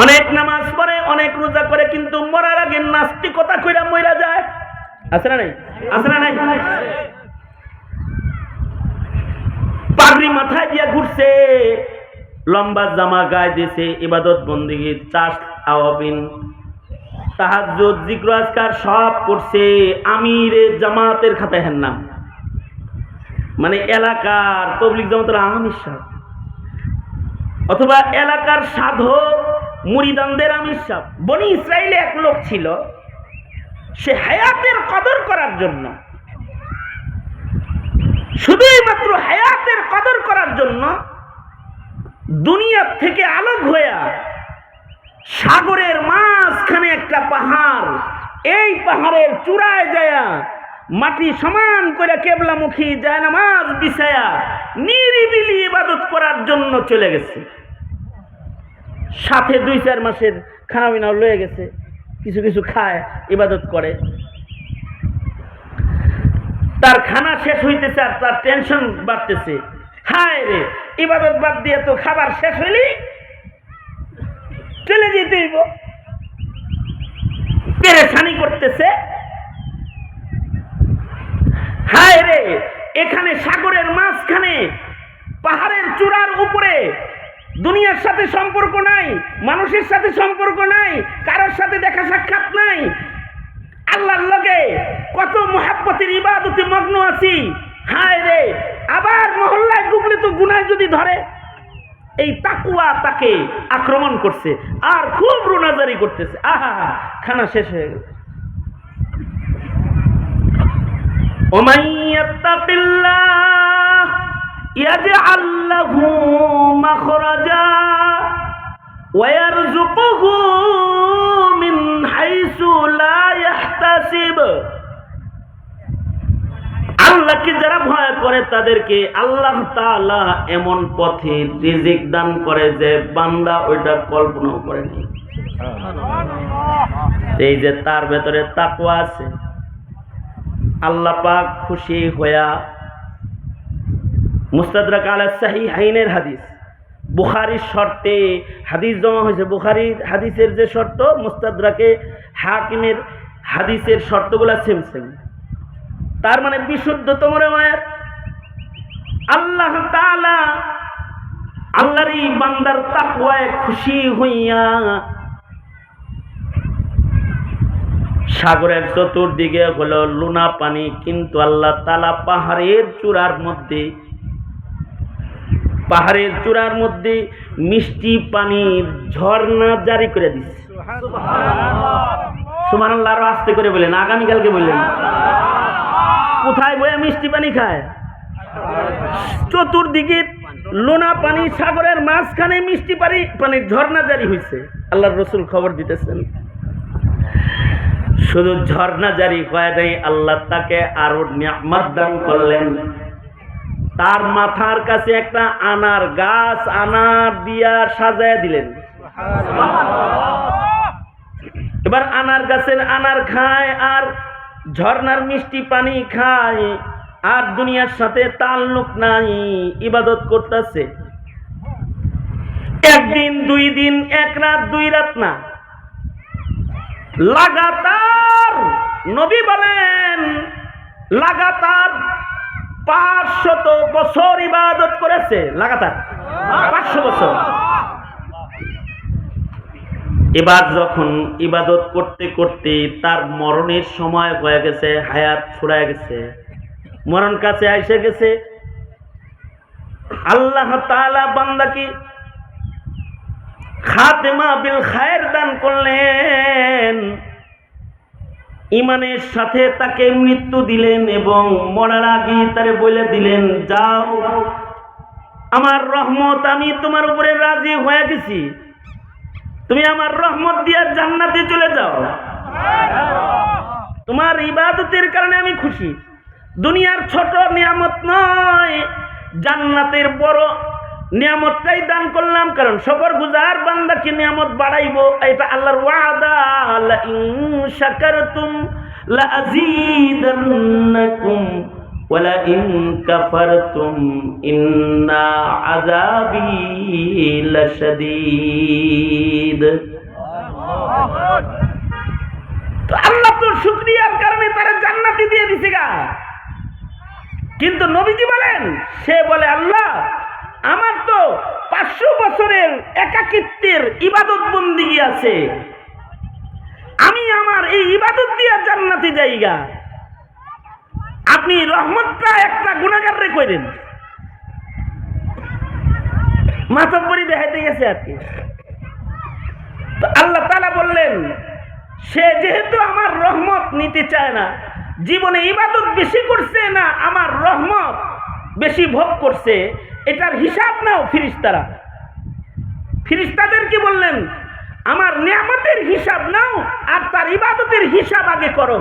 অনেক নামাজ পড়ে, অনেক রোজা করে, কিন্তু মরার আগে নাস্তিকতা কইরা মইরা যায়। আছে না নাই? আছে না নাই? পাগড়ি মাথায় দিয়া ঘুরছে, লম্বা জামা গায়ে দিয়েছে, ইবাদত বন্দেগী, চাষ আওয়াবিন, তাহাজ্জুদ, জিক্র আজকার সব করছে। আমিরে জামাতের খাতায় হেন নাম, মানে এলাকার তবলিগ জামাতের আমির সাহেব, অথবা এলাকার সাধক মুরিদানদের আমির সাহেব। বনি ইসরাইলে এক লোক ছিল, সে হায়াতের কদর করার জন্য, শুধুই মাত্র হায়াতের কদর করার জন্য দুনিয়া থেকে আলোক হইয়া সাগরের মাঝখানে একটা পাহাড়, এই পাহাড়ের চূড়ায় যায়া মাটি সমান করে কেবলামুখী যায় নামাজ বিছায়া নিরিবিলি ইবাদত করার জন্য চলে গেছে। সাথে 2-4 মাসের খানা পিনাও লয়ে গেছে, কিছু কিছু খায়, ইবাদত করে। তার খানা শেষ হইতেছে আর তার টেনশন বাড়তেছে। হায় রে, ইবাদত বাদ দিয়ে তো খাবার শেষ হইলি চলে যেতে হইব, পেরেশানি করতেছে। হায় রে, এখানে সাগরের মাঝখানে পাহাড়ের চূড়ার উপরে দুনিয়ার সাথে সম্পর্ক নাই, মানুষের সাথে সম্পর্ক নাই, কারোর সাথে দেখা সাক্ষাৎ নাই, আল্লাহর লগে কত মুহাব্বতের ইবাদতে মগ্ন আছি। হায় রে, আবার মহল্লায় ঢুকলে তো গুনাহ যদি ধরে, এই তাকওয়া তাকে আক্রমণ করছে আর খুব রোনাজারি করতেছে। আহা, খানা শেষ হয়ে গেল। ওমান ইয়াত্তাকিল্লাহ ইয়াজআল লাহু মাখরাজা ওয়া ইয়ারযুকুহু মিন হাইসু লা ইয়াহতাসিব। আল্লাহকে যারা ভয় করে তাদেরকে আল্লাহ তাআলা এমন পথে রিজিক দান করে যে বান্দা ওইটা কল্পনাও করেনি। এই যে তার ভেতরে তাকওয়া আছে, আল্লাহ পাক খুশি হইয়া, মুস্তাদরাক আলা সাহিহাইনের হাদিস, বুখারীর শর্তে হাদিস জমা হয়েছে। বুখারীর হাদিসের যে শর্ত, মুস্তাদরাকে হাকিমের হাদিসের শর্তগুলা সেম সেম, তার মানে বিশুদ্ধতম রিওয়ায়াত। আল্লাহ তাআলা আল্লাহর এই বান্দার তাকওয়ায় খুশি হইয়া সাগরের চতুর্দিকে হলো লুনা পানি, কিন্তু আল্লাহ তাআলা পাহাড়ের চূড়ার মধ্যে মিষ্টি পানির ঝর্ণা জারি করে দিচ্ছে। সুবহানাল্লাহ। আরো আস্তে করে বলেন, আগামীকালকে বললেন। কোথায় বয়ে মিষ্টি পানি খায়? চতুর্দিকে লোনা পানি, সাগরের মাঝখানে মিষ্টি পানির ঝর্ণা জারি হয়েছে। আল্লাহর রাসূল খবর দিতেছেন। শুধু ঝর্ণা জারি হয় নাই, আল্লাহ তাকে আরো নিয়ামত দান করলেন। তার মাথার কাছে একটা আনার গাছ, আনার দিয়া সাজায় দিলেন। এবার আনার গাছের আনার খায় আর ঝর্ণার মিষ্টি পানি খায়, আর দুনিয়ার সাথে তাল্লুক নাই, ইবাদত করতেছে। একদিন, 2 দিন, 1 রাত 2 রাত না, লাগাতার, নবী বলেন লাগাতার 500 বছর ইবাদত করেছে। লাগাতার 500 বছর। এবার যখন ইবাদত করতে করতে তার মরণের সময় হয়ে গেছে, হায়াত ফুরায় গেছে, মরণ কাছে এসে গেছে, আল্লাহ তাআলা বান্দাকে খাতেমা বিল খায়ের দান করলেন। ইমানের সাথে তাকে মৃত্যু দিলেন এবং মরার আগে তারে বলে দিলেন, যাও, আমার রহমত, আমি তোমার উপরে রাজি হয়ে গেছি, তুমি আমার রহমত দিয়ে জান্নাতে চলে যাও, তোমার ইবাদতের কারণে আমি খুশি। দুনিয়ার ছোট নিয়ামত নয়, জান্নাতের বড় নিয়ামতটাই দান করলাম, কারণ শুকরগুজার বান্দাকে নিয়ামত বাড়াইবো, এটা আল্লাহর ওয়াদা। লা ইন শাকারতুম লা আযীদান্নাকুম ওয়ালাইন কাফারতুম ইন্না আযাবি লাশাদীদ। তো আল্লাহ তো শুকরিয়ার কারণে তারা জান্নাতি দিয়ে দিছে গা। কিন্তু নবীজি বলেন, সে বলে আল্লাহ আমার তো 500 বছরের একাকিত্বের ইবাদত বন্দেগী আছে, আমি আমার এই ইবাদত দিয়া জান্নাতে যাইগা, আপনি রহমতটা একটা গুনাহগাররে কইরেন। মাতব্বরি দেখাইতে গেছে আর কি। তো আল্লাহ তাআলা বললেন, সে যেহেতু আমার রহমত নিতে চায় না, জীবনে ইবাদত বেশি করছে না আমার রহমত বেশি ভোগ করছে, এটার হিসাব নাও ফেরেশতারা। ফেরেশতাদের কি বললেন, আমার নিয়ামতের হিসাব নাও আর তার ইবাদতের হিসাব আগে করো।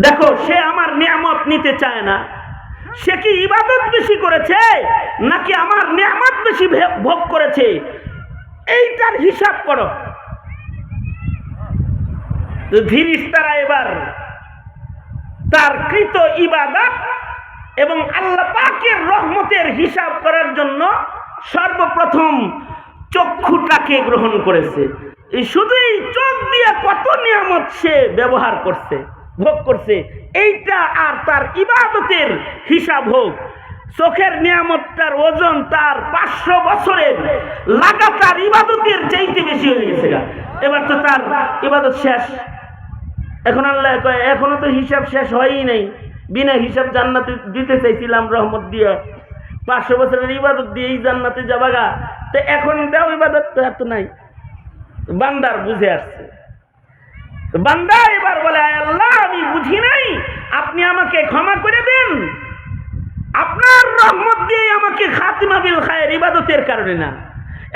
দেখো সে আমার নিয়ামত নিতে চায় না, সে কি ইবাদত বেশি করেছে নাকি আমার নিয়ামত বেশি ভোগ করেছে, এইটার হিসাব করো। তো ফেরেশতারা এবার তার কৃত ইবাদত এবং আল্লাহ পাকের রহমতের হিসাব করার জন্য সর্বপ্রথম চক্ষুটাকে গ্রহণ করেছে। এই শুধুই চোখ দিয়ে কত নিয়ামত সে ব্যবহার করছে, ভোগ করছে, এইটা আর তার ইবাদতের হিসাব হোক। চোখের নিয়ামতটার ওজন তার 500 বছরের লাগাতার ইবাদতের চাইতে বেশি হয়ে গেছে। এবার তো তার ইবাদত শেষ। এখন আল্লাহ কয় এখনো তো হিসাব শেষ হয়ই নাই, বিনা হিসাব জান্নাতে দিতে চাইছিলাম রহমত দিয়ে, 500 বছরের ইবাদত দিয়েই জান্নাতে যাবাগা, তো এখন দাও ইবাদত তো এত নাই। বান্দার বুঝে আসছে। বান্দা এবার বলে, আল্লাহ আমি বুঝি নাই, আপনি আমাকে ক্ষমা করে দেন, আপনার রহমত দিয়ে আমাকে খাতিমা বিল খায়ের ইবাদতের কারণে না,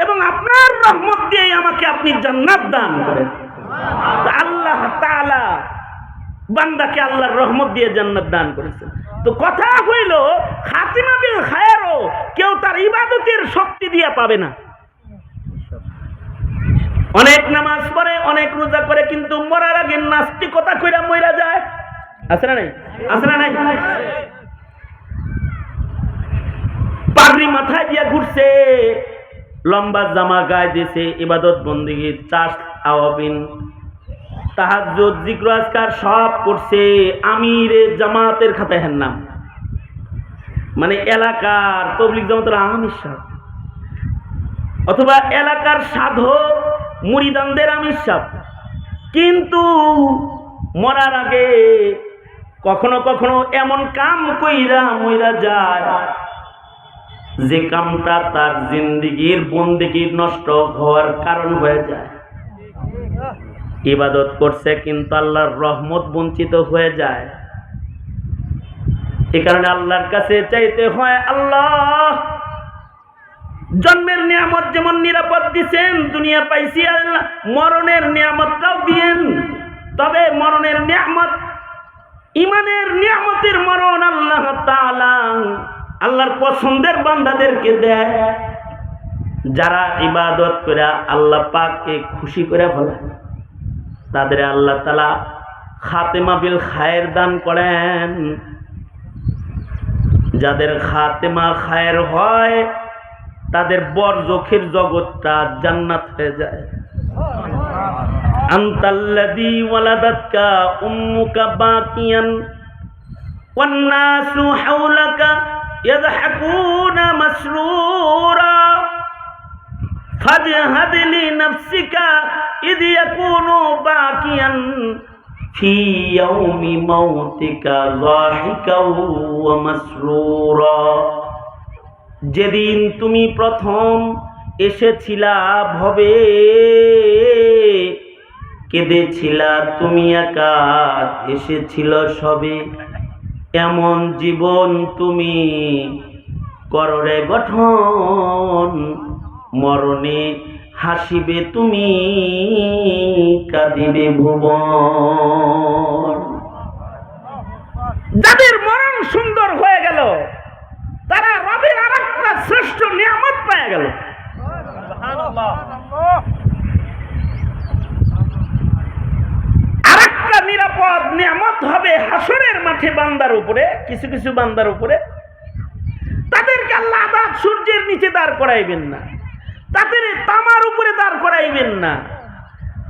এবং আপনার রহমত দিয়ে আমাকে আপনি জান্নাত দান করেন। আল্লাহ তাআলা বান্দাকে আল্লাহর রহমত দিয়ে জান্নাত দান করেছেন। তো কথা হইল খাতিমা বিল খায়েরও কেউ তার ইবাদতের শক্তি দিয়ে পাবে না। অনেক নামাজ পড়ে, অনেক রোজা করে, কিন্তু মরার আগে নাস্তিকতা কইরা মইরা যায়। আছে না নাই? আছে না নাই? পাগড়ি মাথায় দিয়া ঘুরছে, লম্বা জামা গায়ে দিয়েছে, ইবাদত বন্দেগী, চাষ আওয়াবিন, তাহাজ্জুদ, জিক্র আজকার সব করছে, আমিরে জামাতের খাতায় হেন নাম, মানে এলাকার তবলিগ জামাতের আমির সাহেব, অথবা এলাকার সাধক মুরিদানদের আমির সাহেব। কিন্তু মরার আগে কখনো কখনো এমন কাম কইরা মইরা যায় যে কামটা তার জিন্দেগীর বন্দেগীর নষ্ট হওয়ার কারণ হয়ে যায়। ইবাদত করছে কিন্তু আল্লাহর রহমত বঞ্চিত হয়ে যায়। এই কারণে আল্লাহর কাছে চাইতে হয়, আল্লাহ জন্মের নিয়ামত যেমন নিরাপদ দিছেন, দুনিয়া পাইছি, আল্লাহ মরণের নিয়ামতটাও দিয়েন। তবে মরণের নিয়ামত, ইমানের নিয়ামতের মরণ আল্লাহ তাআলা আল্লাহর পছন্দের বান্দাদেরকে দেয়, যারা ইবাদত করে আল্লাহ পাককে খুশি করে ফেলে, তাদের আল্লাহ তাআলা খাতেমা বিল খায়ের দান করেন। যাদের খাতেমা খায়ের হয় তাদের বরজখের জগৎটা জান্নাত হয়ে যায়। আনতাল্লাযী ওয়ালাদাতকা উম্মুকা বাকিয়ান ওয়ান নাসু হাওলাকা ইয়াযহাকুনা মাসরুরা ফাজহাদ লিনাফসিকা ইয ইয়াকুনু বাকিয়ান ফি ইয়াউমি মাউতিকা যাহিকাও ওয়া মাসরুরা। যেদিন তুমি প্রথম এসেছিলা ভবে, কেঁদেছিলা তুমি একা, এসেছিল সবে, এমন জীবন তুমি কররে গঠন, মরণে হাসিবে তুমি, কাঁদিবে ভুবন। যাদের মরণ সুন্দর হয়ে গেল তারা রবের আরেকটা শ্রেষ্ঠ নিয়ামত পেয়ে গেল। আরেকটা নিরাপদ নিয়ামত নিয়ামত হবে হাসরের মাঠে বান্দার উপরে, কিছু কিছু বান্দার উপরে। তাদেরকে আল্লাহ আযাব সূর্যের নিচে দাঁড় করাইবেন না, তাদের তামার উপরে দাঁড় করাইবেন না,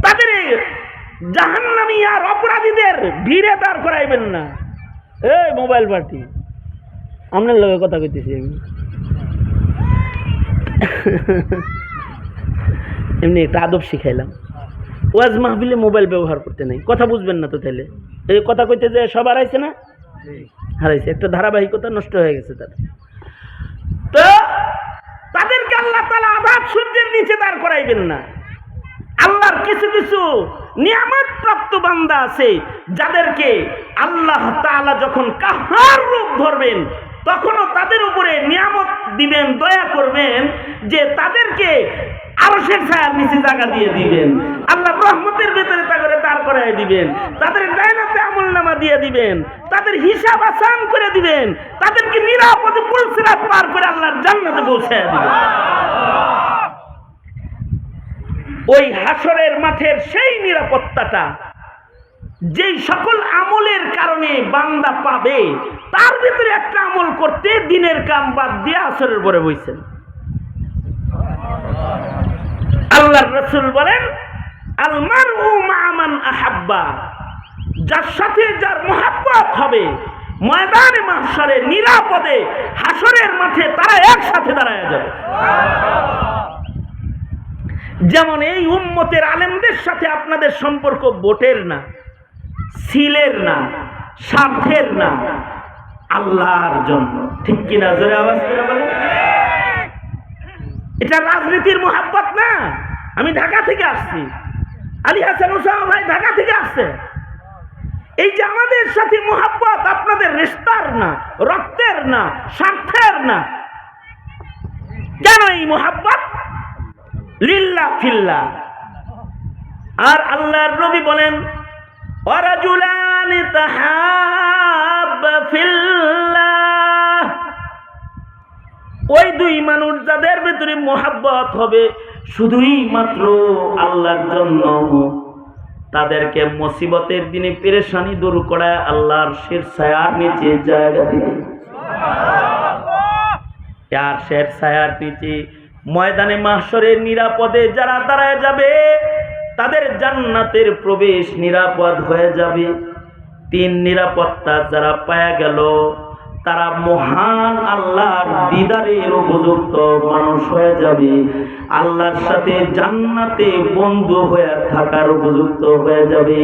তাদের জাহান্নামী আর অপরাধীদের ভিড়ে দাঁড় করাইবেন না। এই মোবাইল পার্টি, আপনার লগে কথা কইতেছি আমি। এমনি একটা আদব শিখাইলাম। ওয়াজ মাহফিলে মোবাইল ব্যবহার করতে নাই, কথা বুঝবেন না তো তাইলে। এই কথা কইতে যে সব হারাইছে না, হারাইছে, একটা ধারাবাহিকতা নষ্ট হয়ে গেছে তাদের। তো তাদেরকে আল্লাহ তাআলা আযাব সূর্যের নিচে দাঁড় করাইবেন না। আল্লাহর কিছু কিছু নিয়ামত প্রাপ্ত বান্দা আছে যাদেরকে আল্লাহ তাআলা যখন কাহার রূপ ধরবেন তখনও তাদের উপরে নিয়ামত দিবেন, দয়া করবেন, যে তাদেরকে আরশের ছায়ার নিচে জায়গা দিয়ে দিবেন, আল্লাহর রহমতের ভিতরে তাদের দাঁড় করায় দিবেন, তাদের জান্নাতে আমলনামা দিয়ে দিবেন, তাদের হিসাব আসান করে দিবেন, তাদেরকে নিরাপদে পুলসিরাত পার করে আল্লাহর জান্নাতে পৌঁছায় দিবেন। ওই হাসরের মাঠের সেই নিরাপত্তাটা যেই সকল আমলের কারণে বান্দা পাবে, তার ভিতরে একটা আমল করতে দিনের কাম বাদ দিয়ে আসরের পরে বইছেন। আল্লাহর রাসূল বলেন, আল মারউ মা মান আহাব্বা, যার সাথে যার মহব্বত হবে ময়দানে মাহশরে নিরাপদে হাসরের মাঠে তারা একসাথে দাঁড়ায় যাবে। যেমন এই উম্মতের আলেমদের সাথে আপনাদের সম্পর্ক ভোটের না, সিলের না, স্বার্থের না, আল্লাহর জন্য। ঠিক কিনা? জোরে আওয়াজ করে বলেন। এটা রাজনীতির মহব্বত না। আমি ঢাকা থেকে আসছি, আলী হাসান ওসামা ভাই ঢাকা থেকে আসছে। এই যে আমাদের সাথে মহব্বত আপনাদের রিশতার না, রক্তের না, স্বার্থের না। কেন এই মহব্বত? লিল্লাহ ফিল্লাহ। আর আল্লাহর নবী বলেন, ওয়ারাজুলানি তাহাব্বা ফিল্লাহ, ওই দুই মানুষ যাদের ভিতরে মহব্বত হবে শুধুই মাত্র আল্লাহর জন্য, তাদেরকে মুসিবতের দিনে পেরেশানি দূর করা আল্লাহর শের ছায়ার নিচে জায়গা দিবে। আর শের ছায়ার নিচে ময়দানে মাহশরের নিরাপদে যারা দাঁড়ায় যাবে তাদের জান্নাতের প্রবেশ নিরাপদ হয়ে যাবে। তিন নিরাপত্তা যারা পায়া গেল তারা মহান আল্লাহর দিদারের উপযুক্ত মানুষ হয়ে যাবে, আল্লাহর সাথে জান্নাতে বন্ধু হয়ে থাকার উপযুক্ত হয়ে যাবে।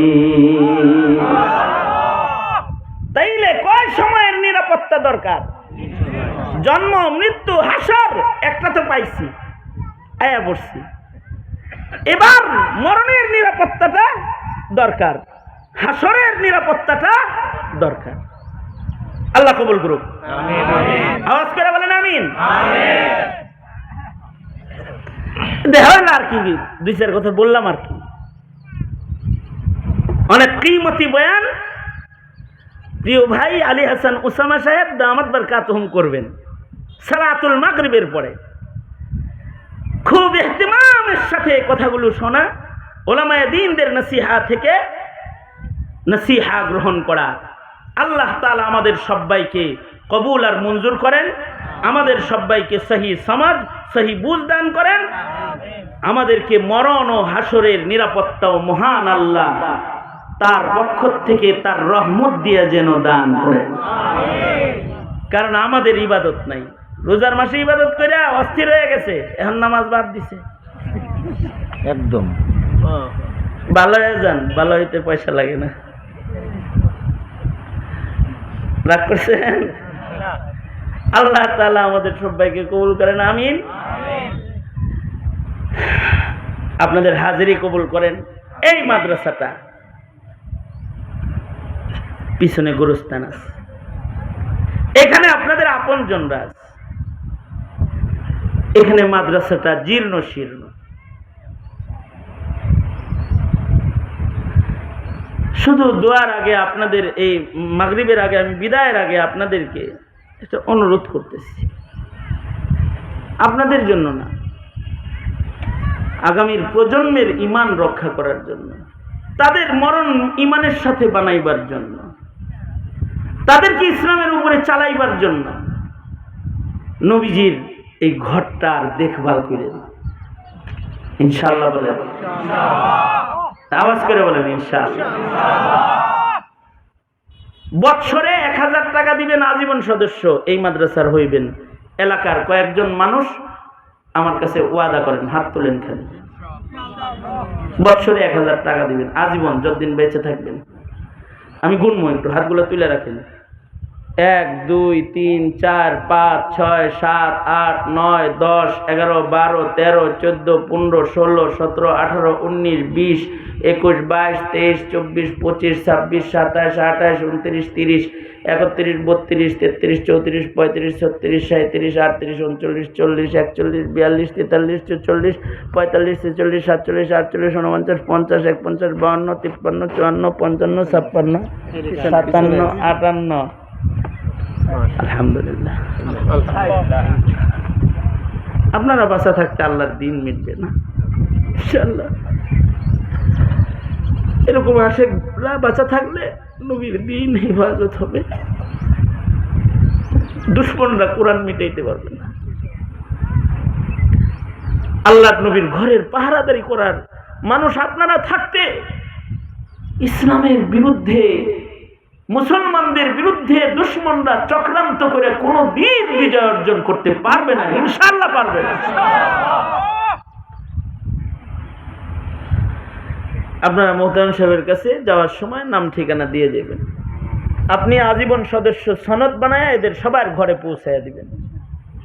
তাইলে কয় সময়ের নিরাপত্তা দরকার? জন্ম, মৃত্যু, হাসর একটা তো পাইছি, আয়া বসছি। এবার মরণের নিরাপত্তাটা দরকার, হাসরের নিরাপত্তাটা দরকার। আল্লাহ কবুল করুক। আওয়াজ করে বলেন আমিন। দেখেন আর কি দুই চার কথা বললাম, আর কি অনেক কিমতি বয়ান প্রিয় ভাই আলী হাসান ওসামা সাহেব দামাত বারকাতুহুম করবেন সালাতুল মাগরিবের পরে। খুব ইহতিমামের সাথে কথাগুলো শোনা, ওলামায়ে দ্বীনদের নসিহা থেকে নসিহা গ্রহণ করা। আল্লাহ তাআলা আমাদের সবাইকে কবুল আর মঞ্জুর করেন, আমাদের সবাইকে সহি সমাজ, সহি বুঝ দান করেন, আমাদেরকে মরণ ও হাসরের নিরাপত্তা ও মহান আল্লাহ তার পক্ষ থেকে তার রহমত দিয়ে যেন দান করেন। কারণ আমাদের ইবাদত নাই, রোজার মাসে ইবাদত করে অস্থির হয়ে গেছে, এখন নামাজ বাদ দিছে। একদম ভালো হয়ে যান, ভালো হইতে পয়সা লাগে না। রাগ করছেন? আল্লাহ তাআলা আমাদের সবাইকে কবুল করেন, আমিন। আপনাদের হাজিরি কবুল করেন। এই মাদ্রাসাটা পিছনে গোরস্থান আছে, এখানে আপনাদের আপনজনরা আছে, এখানে মাদ্রাসাটা জীর্ণ শীর্ণ। শুধু দোয়ার আগে আপনাদের, এই মাগরিবের আগে, আমি বিদায়ের আগে আপনাদেরকে একটা অনুরোধ করতেছি, আপনাদের জন্য না, আগামীর প্রজন্মের ঈমান রক্ষা করার জন্য, তাদের মরণ ঈমানের সাথে বানাইবার জন্য। তাদেরকে ইসলামের উপরে চালাইবার জন্য নবীজির এই ঘরটার দেখভাল করেন ইনশাআল্লাহ বলেন, আওয়াজ করে বলেন ইনশাআল্লাহ। বৎসরে 1000 টাকা দিবেন, আজীবন সদস্য এই মাদ্রাসার হইবেন। এলাকার কয়েকজন মানুষ আমার কাছে ওয়াদা করেন, হাত তোলেন খালি। বৎসরে 1000 টাকা দিবেন, আজীবন যতদিন বেঁচে থাকবেন। আমি গুনবো, একটু হাতগুলো তুলে রাখেন। 1 2 3 4 5 6 7 8 9 10 11 12 13 14 15 16 17 18 19 20 21 22 23 24 25 26 27 28 29 30 31 32 33 34 35 36 37 38 39 40 41 42 43 44 45 46 46 47 48 49 50 51 52 53 54 55 56 57 58 আলহামদুলিল্লাহ। আপনারা বাঁচা থাকতে আল্লাহর দিন মিটবে না ইনশাআল্লাহ। এরকম আশেকরা বাঁচা থাকলে নবীর দিন হেফাজত হবে। দুশমনরা কোরআন মিটাইতে পারবে না। আল্লাহর নবীর ঘরের পাহারাদারি করার মানুষ আপনারা থাকতে ইসলামের বিরুদ্ধে, মুসলমানদের বিরুদ্ধে দুশমনরা চক্রান্ত করে কোনো দিন বিজয় অর্জন করতে পারবে না ইনশাআল্লাহ, পারবে না। আপনারা মোহতারাম সাহেবের কাছে যাওয়ার সময় নাম ঠিকানা দিয়ে যাবেন। আপনি আজীবন সদস্য সনদ বানায় এদের সবার ঘরে পৌঁছায় দিবেন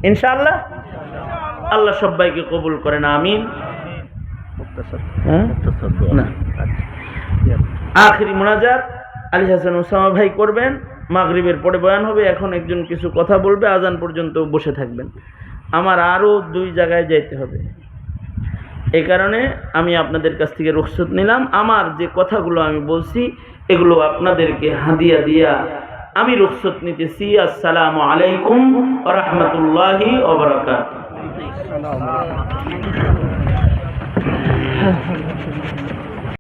ইনশাআল্লাহ। আল্লাহ সবাইকে কবুল করেন, আমিন। আখিরি মুনাজাত আলী হাসান ওসামা ভাই করবেন, মাগরিবের পরে বয়ান হবে। এখন একজন কিছু কথা বলবে, আজান পর্যন্ত বসে থাকবেন। আমার আরও 2 জায়গায় যাইতে হবে, এই কারণে আমি আপনাদের কাছ থেকে রুখসত নিলাম। আমার যে কথাগুলো আমি বলছি এগুলো আপনাদেরকে হাদিয়া দিয়া আমি রুখসত নিতেছি। আসসালামু আলাইকুম ওয়া রাহমাতুল্লাহি ওয়া বারাকাতুহু।